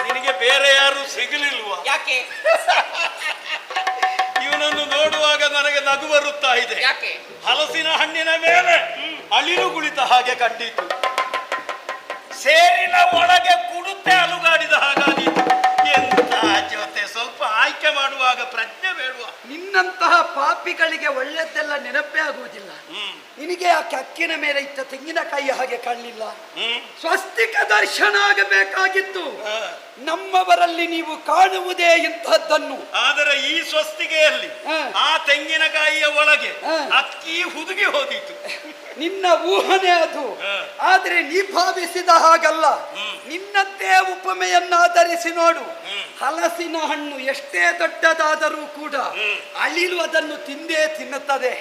ನಿನಗೆ ಬೇರೆ ಯಾರು ಸಿಗಲಿಲ್ವಾ? ಯಾಕೆ ಇವನನ್ನು ನೋಡುವಾಗ ನನಗೆ ನಗು ಬರುತ್ತಾ ಇದೆ. ಯಾಕೆ? ಹಲಸಿನ ಹಣ್ಣಿನ ಮೇಲೆ ಅಳಿಲು ಕುಳಿತ ಹಾಗೆ ಕಂಡಿತು. ಸೇರಿನ ಒಳಗೆ ಕುಡುತ್ತೆ ಅಲುಗಾಡಿದ ಹಾಗಾದೀತು. ಎಂತ ಜೊತೆ ಸ್ವಲ್ಪ ಆಯ್ಕೆ ಮಾಡುವಾಗ ಪ್ರಜ್ಞೆ ಬೇಡುವ. ನಿನ್ನಂತಹ ಪಾಪಿಗಳಿಗೆ ಒಳ್ಳೆದ್ದೆಲ್ಲ ನೆನಪೇ ಆಗುವುದಿಲ್ಲ. ನಿನಗೆ ಆ ಕಕ್ಕಿನ ಮೇಲೆ ಇಟ್ಟ ತೆಂಗಿನಕಾಯಿ ಹಾಗೆ ಕಾಣಲಿಲ್ಲ. ಸ್ವಸ್ತಿಕ ದರ್ಶನ ಆಗಬೇಕಾಗಿತ್ತು. ನಮ್ಮವರಲ್ಲಿ ನೀವು ಕಾಣುವುದೇ ಇಂತಹದ್ದನ್ನು. ಆದರೆ ಈ ಸ್ವಸ್ತಿಗೆಯಲ್ಲಿ ಆ ತೆಂಗಿನಕಾಯಿಯ ಒಳಗೆ ಅಕ್ಕಿ ಹುದುಗಿ ಹೋದಿತು. ನಿನ್ನ ಊಹನೆ ಅದು. ಆದ್ರೆ ನೀ ಭಾವಿಸಿದ ಹಾಗಲ್ಲ. ನಿನ್ನದ್ದೇ ಉಪಮೆಯನ್ನಾಧರಿಸಿ ನೋಡು. ಹಲಸಿನ ಹಣ್ಣು ಎಷ್ಟೇ ದೊಡ್ಡದಾದರೂ ಕೂಡ ಅಳಿಲು ಅದನ್ನು ತಿಂದೇ ತಿನ್ನುತ್ತದೆ.